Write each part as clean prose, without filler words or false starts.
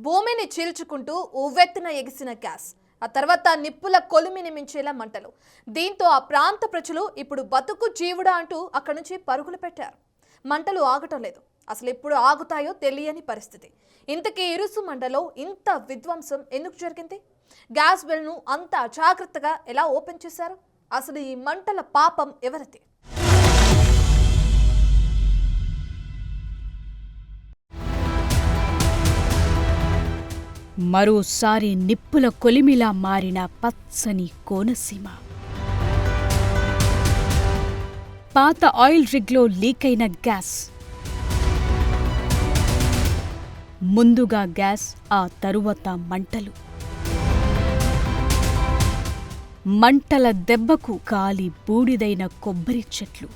భూమిని చీల్చుకుంటూ ఉవ్వెత్తున ఎగిసిన గ్యాస్. ఆ తర్వాత నిప్పుల కొలిమిని మించేలా మంటలు. దీంతో ఆ ప్రాంత ప్రజలు ఇప్పుడు బతుకు జీవుడా అంటూ అక్కడి నుంచి పరుగులు పెట్టారు. మంటలు ఆగటం లేదు. అసలు ఎప్పుడు ఆగుతాయో తెలియని పరిస్థితి. ఇంతకీ ఇరుసు మంటలో ఇంత విధ్వంసం ఎందుకు జరిగింది? గ్యాస్ వెల్ను అంత అజాగ్రత్తగా ఎలా ఓపెన్ చేశారు? అసలు ఈ మంటల పాపం ఎవరిది? మరోసారి నిప్పుల కొలిమిలా మారిన పచ్చని కోనసీమ. పాత ఆయిల్ రిగ్లో లీకైన గ్యాస్. ముందుగా గ్యాస్, ఆ తరువాత మంటలు. మంటల దెబ్బకు కాలి బూడిదైన కొబ్బరి చెట్లు.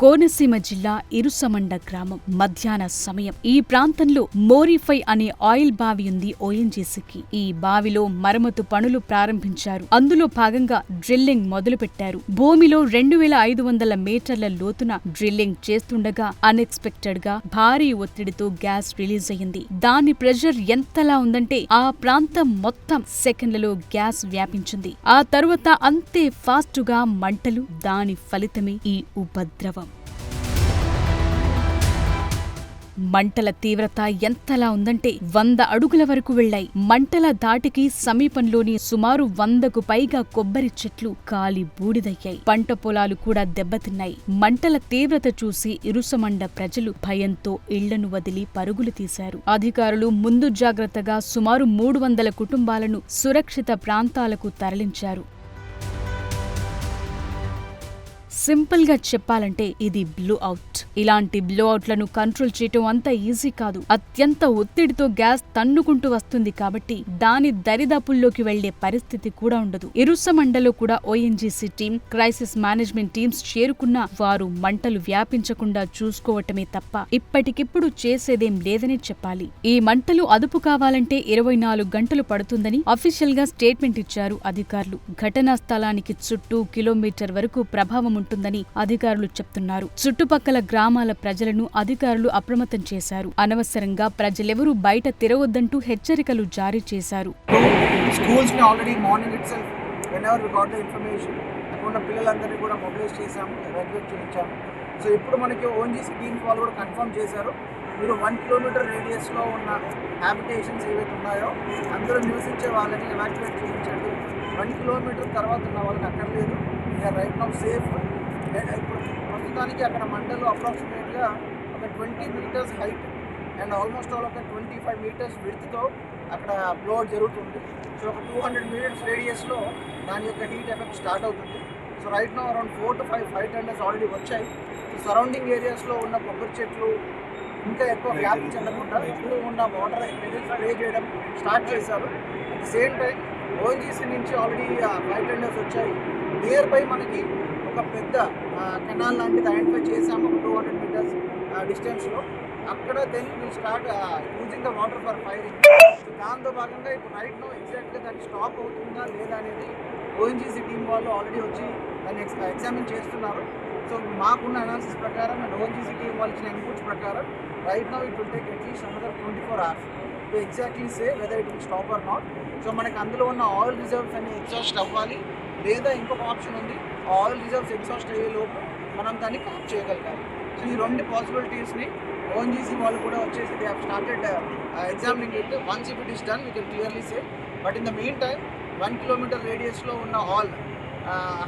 కోనసీమ జిల్లా ఇరుసమండ గ్రామం. మధ్యాహ్న సమయం. ఈ ప్రాంతంలో మోరిఫై అనే ఆయిల్ బావి ఉంది ఓఎన్జీసీకి. ఈ బావిలో మరమ్మతు పనులు ప్రారంభించారు. అందులో భాగంగా డ్రిల్లింగ్ మొదలుపెట్టారు. భూమిలో 2500 మీటర్ల లోతున డ్రిల్లింగ్ చేస్తుండగా అన్ఎక్స్పెక్టెడ్ గా భారీ ఒత్తిడితో గ్యాస్ రిలీజ్ అయ్యింది. దాని ప్రెషర్ ఎంతలా ఉందంటే ఆ ప్రాంతం మొత్తం సెకండ్లలో గ్యాస్ వ్యాపించింది. ఆ తరువాత అంతే ఫాస్టుగా మంటలు. దాని ఫలితమే ఈ ఉపద్రవం. మంటల తీవ్రత ఎంతలా ఉందంటే 100 అడుగుల వరకు వెళ్లాయి. మంటల ధాటికి సమీపంలోని సుమారు 100కు పైగా కొబ్బరి చెట్లు కాలి బూడిదయ్యాయి. పంట పొలాలు కూడా దెబ్బతిన్నాయి. మంటల తీవ్రత చూసి ఇరుసమండ ప్రజలు భయంతో ఇళ్లను వదిలి పరుగులు తీశారు. అధికారులు ముందు జాగ్రత్తగా సుమారు 300 కుటుంబాలను సురక్షిత ప్రాంతాలకు తరలించారు. సింపుల్ గా చెప్పాలంటే ఇది బ్లో అవుట్. ఇలాంటి బ్లో అవుట్లను కంట్రోల్ చేయటం అంత ఈజీ కాదు. అత్యంత ఒత్తిడితో గ్యాస్ తన్నుకుంటూ వస్తుంది కాబట్టి దాని దరిదాపుల్లోకి వెళ్లే పరిస్థితి కూడా ఉండదు. ఇరుసమండలో కూడా ONGC team, crisis management teams చేరుకున్నా వారు మంటలు వ్యాపించకుండా చూసుకోవటమే తప్ప ఇప్పటికిప్పుడు చేసేదేం లేదని చెప్పాలి. ఈ మంటలు అదుపు కావాలంటే 24 గంటలు పడుతుందని అఫీషియల్ గా స్టేట్మెంట్ ఇచ్చారు అధికారులు. ఘటనా స్థలానికి చుట్టూ కిలోమీటర్ వరకు ప్రభావం ఉంటుందని అధికారులు చెప్తున్నారు. చుట్టుపక్కల గ్రామాల ప్రజలను అధికారులు అప్రమత్తం చేశారు. అనవసరంగా ప్రజలెవరూ బయట తిరగొద్దంటూ హెచ్చరికలు జారీ చేశారు. పిల్లలందరినీ కూడా మొబిలైజ్ చేశాము, ఎవాక్యుయేట్ చేయించాము. సో ఇప్పుడు మనకి ఓఎన్జీసీ టీమ్స్ వాళ్ళు కూడా కన్ఫర్మ్ చేశారు, మీరు 1 కిలోమీటర్ రేడియస్లో ఉన్న హ్యాబిటేషన్స్ ఏవైతే ఉన్నాయో అందరూ నివసించే వాళ్ళని ఎవాక్యుయేట్ చేయించండి. 1 కిలోమీటర్ తర్వాత ఉన్న వాళ్ళకి అక్కర్లేదు. We are right now safe. ఇప్పుడు ప్రస్తుతానికి అక్కడ మంటలు అప్రాక్సిమేట్గా ఒక 20 metres height and almost all ఒక 25 మీటర్స్ విడ్త్తో అక్కడ బ్లో జరుగుతుంది. సో ఒక 200 మీటర్స్ రేడియస్లో దాని యొక్క హీట్ ఎఫెక్ట్ స్టార్ట్ అవుతుంది. So right now around 4 to 5 fire tenders already వచ్చాయి. సో సరౌండింగ్ ఏరియాస్లో ఉన్న కొబ్బరి చెట్లు ఇంకా ఎక్కువ వ్యాప్తి చెందకుండా ఇప్పుడు ఉన్న వాటర్ స్ప్రే చేయడం స్టార్ట్ చేశారు. At the same time ONGC నుంచి ఆల్రెడీ ఫైర్ టెండర్స్ వచ్చాయి. నియర్ బై మనకి ఒక పెద్ద కెనాల్ లాంటిది ఐడెంటిఫై చేసాము, ఒక 200 మీటర్స్ డిస్టెన్స్లో. అక్కడ then will start using the water for firing. దాంతో భాగంగా ఇప్పుడు రైట్ నో ఎగ్జాక్ట్గా దాన్ని స్టాప్ అవుతుందా లేదా అనేది ఓఎన్జీసీ టీమ్ వాళ్ళు ఆల్రెడీ వచ్చి దాన్ని ఎగ్జామిన్ చేస్తున్నారు. సో మాకున్న అనాలిసిస్ ప్రకారం అండ్ ఓఎన్జీసీ టీమ్ వాళ్ళు ఇచ్చిన ఇన్పుట్స్ ప్రకారం right now it will take at least another 24 hours to exactly say whether it will stop or not. So మనకి అందులో ఉన్న ఆయిల్ రిజర్వ్స్ అన్ని ఎగ్జాస్ట్ అవ్వాలి, లేదా ఇంకొక ఆప్షన్ ఉంది, ఆయిల్ రిజర్వ్స్ ఎగ్జాస్ట్ అయ్యేలోపు మనం దాన్ని కాప్ చేయగలగాలి. సో ఈ 2 పాసిబిలిటీస్ని ఓఎన్జీసీ వాళ్ళు కూడా వచ్చేసి they have started examining it. Once if it is done we can clearly say. But in the main time 1 kilometre రేడియస్లో ఉన్న ఆల్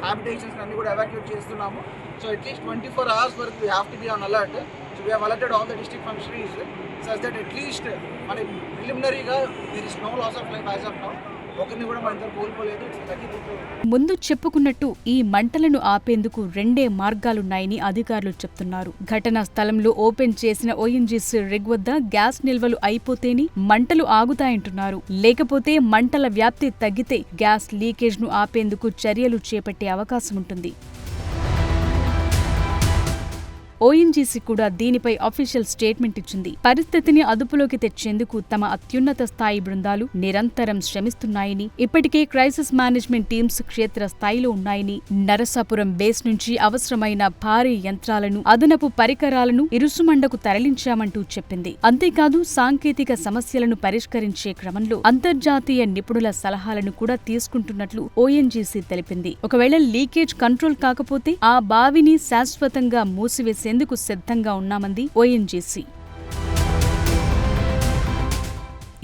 హ్యాబిటేషన్స్ అన్ని కూడా ఎవాక్యుయేట్ చేస్తున్నాము. సో అట్లీస్ట్ 24 hours వరకు we have to be on alert. So we have alerted all the district functionaries such that at least మనకి ప్రిలిమినరీగా there is no loss of life as of now. ఒకరిని కూడా మన ఇద్దరు కోల్పోలేదు. ముందు చెప్పుకున్నట్టు ఈ మంటలను ఆపేందుకు 2 మార్గాలున్నాయని అధికారులు చెప్తున్నారు. ఘటనా స్థలంలో ఓపెన్ చేసిన ఓఎన్జీసీ రిగ్ వద్ద గ్యాస్ నిల్వలు అయిపోతేనే మంటలు ఆగుతాయంటున్నారు. లేకపోతే మంటల వ్యాప్తి తగ్గితే గ్యాస్ లీకేజ్ ను ఆపేందుకు చర్యలు చేపట్టే అవకాశం ఉంటుంది. ఓఎన్జీసీ కూడా దీనిపై అఫీషియల్ స్టేట్మెంట్ ఇచ్చింది. పరిస్థితిని అదుపులోకి తెచ్చేందుకు తమ అత్యున్నత స్థాయి బృందాలు నిరంతరం శ్రమిస్తున్నాయని, ఇప్పటికే క్రైసిస్ మేనేజ్మెంట్ టీమ్స్ క్షేత్ర స్థాయిలో ఉన్నాయని, నరసాపురం బేస్ నుంచి అవసరమైన భారీ యంత్రాలను, అదనపు పరికరాలను ఇరుసుమండకు తరలించామంటూ చెప్పింది. అంతేకాదు సాంకేతిక సమస్యలను పరిష్కరించే క్రమంలో అంతర్జాతీయ నిపుణుల సలహాలను కూడా తీసుకుంటున్నట్లు ఓఎన్జీసీ తెలిపింది. ఒకవేళ లీకేజ్ కంట్రోల్ కాకపోతే ఆ బావిని శాశ్వతంగా మూసివేసేందుకు సిద్ధంగా ఉన్నామంది ఓఎన్జీసీ.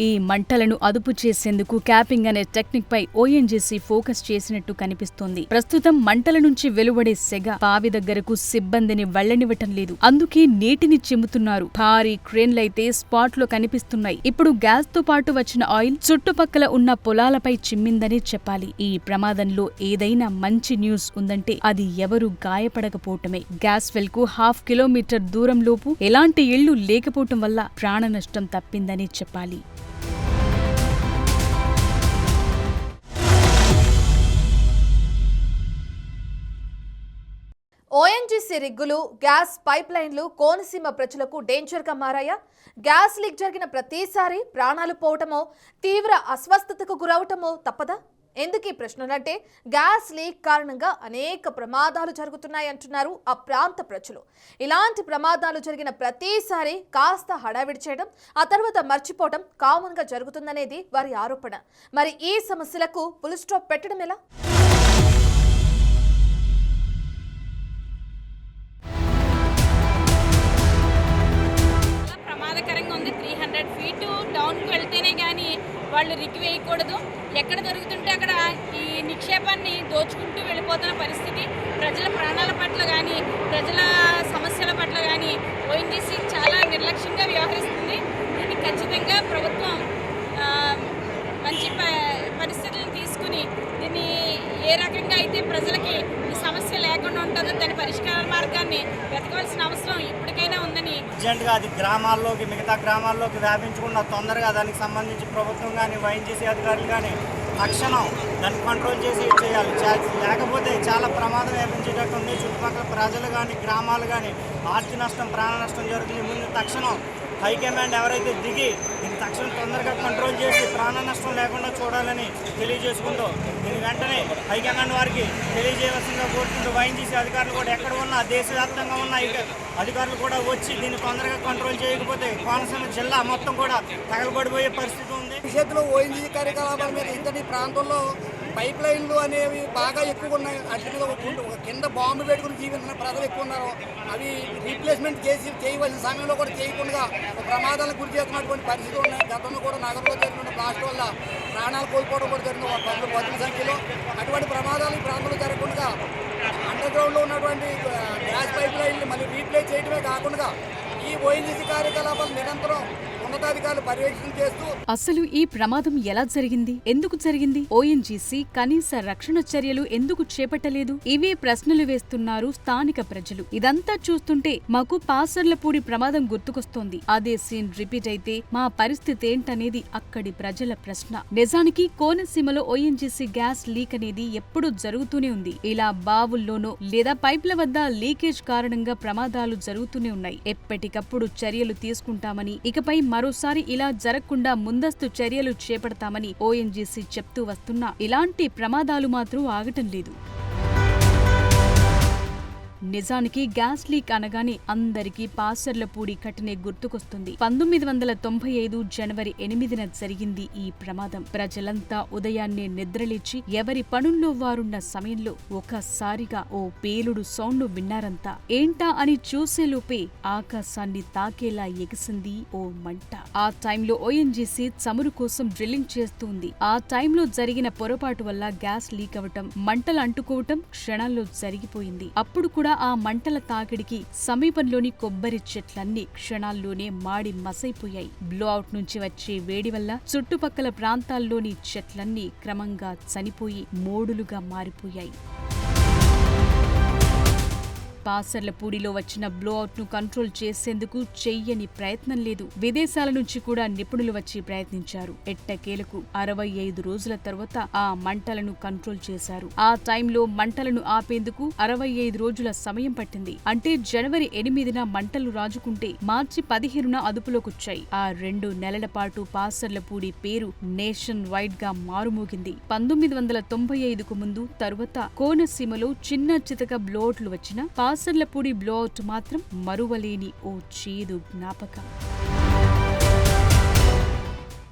ఈ మంటలను అదుపు చేసేందుకు క్యాపింగ్ అనే టెక్నిక్ పై ఓఎన్జీసీ ఫోకస్ చేసినట్టు కనిపిస్తోంది. ప్రస్తుతం మంటల నుంచి వెలువడే సెగ బావి దగ్గరకు సిబ్బందిని వెళ్లనివ్వటం లేదు. అందుకే నీటిని చిమ్ముతున్నారు. భారీ క్రేన్లైతే స్పాట్ లో కనిపిస్తున్నాయి. ఇప్పుడు గ్యాస్ తో పాటు వచ్చిన ఆయిల్ చుట్టుపక్కల ఉన్న పొలాలపై చిమ్మిందనే చెప్పాలి. ఈ ప్రమాదంలో ఏదైనా మంచి న్యూస్ ఉందంటే అది ఎవరు గాయపడకపోవటమే. గ్యాస్ వెల్ కు 1/2 కిలోమీటర్ దూరంలోపు ఎలాంటి ఇళ్లు లేకపోవటం వల్ల ప్రాణ నష్టం తప్పిందని చెప్పాలి. ఓఎన్జీసీ రిగ్గులు, గ్యాస్ పైప్ లైన్లు కోనసీమ ప్రజలకు డేంజర్గా మారాయా? గ్యాస్ లీక్ జరిగిన ప్రతిసారి ప్రాణాలు పోవటమో, తీవ్ర అస్వస్థతకు గురవటమో తప్పదా? ఎందుకు ఈ ప్రశ్నలంటే గ్యాస్ లీక్ కారణంగా అనేక ప్రమాదాలు జరుగుతున్నాయంటున్నారు ఆ ప్రాంత ప్రజలు. ఇలాంటి ప్రమాదాలు జరిగిన ప్రతిసారి కాస్త హడావిడి చేయడం, ఆ తర్వాత మర్చిపోవడం కామన్గా జరుగుతుందనేది వారి ఆరోపణ. మరి ఈ సమస్యలకు ఫుల్ స్టాప్ పెట్టడం ఎలా? వాళ్ళు రిగ్గు వేయకూడదు. ఎక్కడ దొరుకుతుంటే అక్కడ ఈ నిక్షేపాన్ని దోచుకుంటూ వెళ్ళిపోతున్న పరిస్థితి. ప్రజల ప్రాణాల పట్ల కానీ, ప్రజల సమస్యల పట్ల కానీ ఓఎన్జీసీ చాలా నిర్లక్ష్యంగా వ్యవహరిస్తుంది. దీన్ని ఖచ్చితంగా ప్రభుత్వం మంచి పరిస్థితులను తీసుకుని దీన్ని ఏ రకంగా అయితే ప్రజలకి ఈ సమస్య లేకుండా ఉంటుందో దాని పరిష్కార మార్గాన్ని వెతకవలసిన అవసరం ఇప్పటికైనా ఉందని. అర్జెంటుగా అది గ్రామాల్లోకి, మిగతా గ్రామాల్లోకి వ్యాపించకుండా తొందరగా దానికి సంబంధించి ప్రభుత్వం కానీ, ఓఎన్జీసీ అధికారులు కానీ తక్షణం దాన్ని కంట్రోల్ చేసి చేయాలి. లేకపోతే చాలా ప్రమాదం వ్యాపించేటట్టు ఉంది. చుట్టుపక్కల ప్రజలు కానీ, గ్రామాలు కానీ ఆస్తి నష్టం, ప్రాణ నష్టం జరుగుతుంది. ముందు తక్షణం హైకమాండ్ ఎవరైతే దిగి దీన్ని తక్షణం తొందరగా కంట్రోల్ చేసి ప్రాణ నష్టం లేకుండా చూడాలని తెలియజేసుకుంటూ దీని వెంటనే హైకమాండ్ వారికి తెలియజేయవలసిందిగా కోరుకుంటూ ఓఎన్జీసీ అధికారులు కూడా ఎక్కడ ఉన్నా, దేశవ్యాప్తంగా ఉన్న అధికారులు కూడా వచ్చి దీన్ని తొందరగా కంట్రోల్ చేయకపోతే కోనసీమ జిల్లా మొత్తం కూడా తగలబడిపోయే పరిస్థితి ఉంది. భవిష్యత్తులో ఓఎన్జీసీ కార్యకలాపాల మీద ఇంతటి ప్రాంతంలో పైప్ లైన్లు అనేవి బాగా ఎక్కువగా ఉన్నాయి. వాటి మీద కింద బాంబు పెట్టుకుని జీవిస్తున్న ప్రజలు ఎక్కువ ఉన్నారు. అవి రీప్లేస్మెంట్ చేయవలసిన సమయంలో కూడా చేయకుండా ప్రమాదాలకు గురి చేస్తున్నటువంటి పరిస్థితులు ఉన్నాయి. గతంలో కూడా నగరంలో జరిగిన బ్లాస్ట్ వల్ల ప్రాణాలు కోల్పోవడం కూడా జరిగింది పదుల సంఖ్యలో. అటువంటి ప్రమాదాలు ఈ ప్రాంతంలో జరగకుండా అండర్ గ్రౌండ్లో ఉన్నటువంటి గ్యాస్ పైప్ లైన్లు మళ్ళీ రీప్లేస్ చేయడమే కాకుండా ఈ ఓఎన్జీసీ కార్యకలాపాలు నిరంతరం ఉన్నతాధికారులు పర్యవేక్షణ చేస్తూ. అసలు ఈ ప్రమాదం ఎలా జరిగింది, ఎందుకు జరిగింది, ఓఎన్జీసీ కనీస రక్షణ చర్యలు ఎందుకు చేపట్టలేదు? ఇవే ప్రశ్నలు వేస్తున్నారు స్థానిక ప్రజలు. ఇదంతా చూస్తుంటే మాకు పాసర్లపూడి ప్రమాదం గుర్తుకొస్తోంది. అదే సీన్ రిపీట్ అయితే మా పరిస్థితి ఏంటనేది అక్కడి ప్రజల ప్రశ్న. నిజానికి కోనసీమలో ఓఎన్జీసీ గ్యాస్ లీక్ అనేది ఎప్పుడూ జరుగుతూనే ఉంది. ఇలా బావుల్లోనో లేదా పైప్ల వద్ద లీకేజ్ కారణంగా ప్రమాదాలు జరుగుతూనే ఉన్నాయి. ఎప్పటికప్పుడు చర్యలు తీసుకుంటామని, ఇకపై మరోసారి ఇలా జరగకుండా ముందస్తు చర్యలు చేపడతామని ఓఎన్జీసీ చెప్తూ వస్తున్నా ఇలాంటి ప్రమాదాలు మాత్రం ఆగటం లేదు. నిజానికి గ్యాస్ లీక్ అనగానే అందరికీ పాసర్లపూడి ఘటనే గుర్తుకొస్తుంది. 1995 జనవరి 8న జరిగింది ఈ ప్రమాదం. ప్రజలంతా ఉదయాన్నే నిద్రలేచి ఎవరి పనుల్లో వారున్న సమయంలో ఒకసారిగా ఓ పేలుడు సౌండ్ విన్నారంతా. ఏంటా అని చూసేలోపే ఆకాశాన్ని తాకేలా ఎగిసింది ఓ మంట. ఆ టైంలో ఓఎన్జీసీ చమురు కోసం డ్రిల్లింగ్ చేస్తుంది. ఆ టైంలో జరిగిన పొరపాటు వల్ల గ్యాస్ లీక్ అవటం, మంటలు అంటుకోవటం క్షణాల్లో జరిగిపోయింది. అప్పుడు కూడా ఆ మంటల తాకిడికి సమీపంలోని కొబ్బరి చెట్లన్నీ క్షణాల్లోనే మాడి మసైపోయాయి. బ్లోఅవుట్ నుంచి వచ్చే వేడి వల్ల చుట్టుపక్కల ప్రాంతాల్లోని చెట్లన్నీ క్రమంగా చనిపోయి మోడులుగా మారిపోయాయి. పాసర్లపూడిలో వచ్చిన బ్లోఅవుట్ ను కంట్రోల్ చేసేందుకు చెయ్యని ప్రయత్నం లేదు. విదేశాల నుంచి కూడా నిపుణులు వచ్చి ప్రయత్నించారు. ఎట్టకేలకు 65 రోజుల తర్వాత ఆ మంటలను కంట్రోల్ చేశారు. ఆ టైంలో మంటలను ఆపేందుకు 65 రోజుల సమయం పట్టింది. అంటే జనవరి 8న మంటలు రాజుకుంటే మార్చి 15న అదుపులోకొచ్చాయి. ఆ 2 నెలల పాటు పాసర్లపూడి పేరు నేషన్ వైడ్ గా మారుమోగింది. 1995కు ముందు తరువాత కోనసీమలో చిన్న చితక బ్లోఅవుట్లు వచ్చిన పాసర్లపూడి బ్లోఅవుట్ మాత్రం మరువలేని ఓ చేదు జ్ఞాపకం.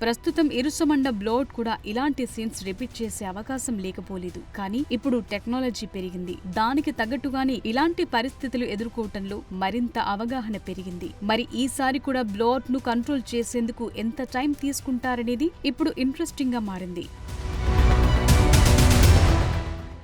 ప్రస్తుతం ఇరుసమండ బ్లోఅవుట్ కూడా ఇలాంటి సీన్స్ రిపీట్ చేసే అవకాశం లేకపోలేదు. కానీ ఇప్పుడు టెక్నాలజీ పెరిగింది. దానికి తగ్గట్టుగానే ఇలాంటి పరిస్థితులు ఎదుర్కోవటంలో మరింత అవగాహన పెరిగింది. మరి ఈసారి కూడా బ్లోఅవుట్ ను కంట్రోల్ చేసేందుకు ఎంత టైం తీసుకుంటారనేది ఇప్పుడు ఇంట్రెస్టింగ్ గా మారింది.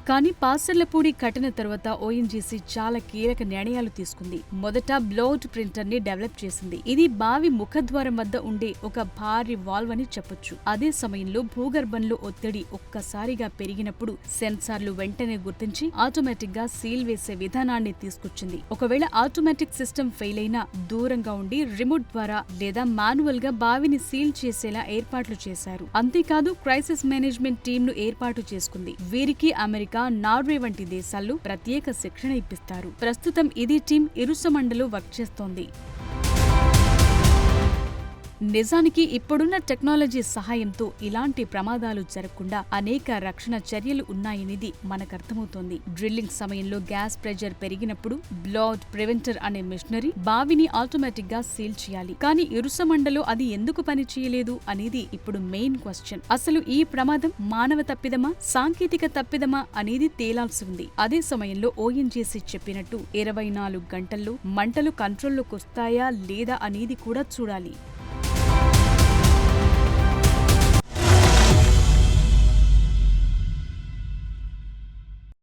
కానీ పాసర్లపూడి ఘటన తర్వాత ఓఎన్జీసీ చాలా కీలక నిర్ణయాలు తీసుకుంది. మొదట బ్లోఅవుట్ ప్రింటర్ ని డెవలప్ చేసింది. ఇది బావి ముఖద్వారం వద్ద ఉండే ఒక భారీ వాల్వ్ అని చెప్పొచ్చు. అదే సమయంలో భూగర్భంలో ఒత్తిడి ఒక్కసారిగా పెరిగినప్పుడు సెన్సార్లు వెంటనే గుర్తించి ఆటోమేటిక్ గా సీల్ వేసే విధానాన్ని తీసుకొచ్చింది. ఒకవేళ ఆటోమేటిక్ సిస్టమ్ ఫెయిల్ అయినా దూరంగా ఉండి రిమోట్ ద్వారా లేదా మాన్యువల్ గా బావిని సీల్ చేసేలా ఏర్పాట్లు చేశారు. అంతేకాదు క్రైసిస్ మేనేజ్మెంట్ టీమ్ ను ఏర్పాటు చేసుకుంది. వీరికి అమెరికా, నార్వే వంటి దేశాల్లో ప్రత్యేక శిక్షణ ఇప్పిస్తారు. ప్రస్తుతం ఇదే టీం ఇరుసమండలో వర్క్ చేస్తోంది. నిజానికి ఇప్పుడున్న టెక్నాలజీ సహాయంతో ఇలాంటి ప్రమాదాలు జరగకుండా అనేక రక్షణ చర్యలు ఉన్నాయనేది మనకర్థమవుతోంది. డ్రిల్లింగ్ సమయంలో గ్యాస్ ప్రెషర్ పెరిగినప్పుడు బ్లోఅవుట్ ప్రివెంటర్ అనే మిషనరీ బావిని ఆటోమేటిక్ గా సీల్ చేయాలి. కానీ ఇరుసమండలో అది ఎందుకు పని చేయలేదు అనేది ఇప్పుడు మెయిన్ క్వశ్చన్. అసలు ఈ ప్రమాదం మానవ తప్పిదమా, సాంకేతిక తప్పిదమా అనేది తేలాల్సి ఉంది. అదే సమయంలో ఓఎన్జీసీ చెప్పినట్టు 24 గంటల్లో మంటలు కంట్రోల్లోకి వస్తాయా లేదా అనేది కూడా చూడాలి.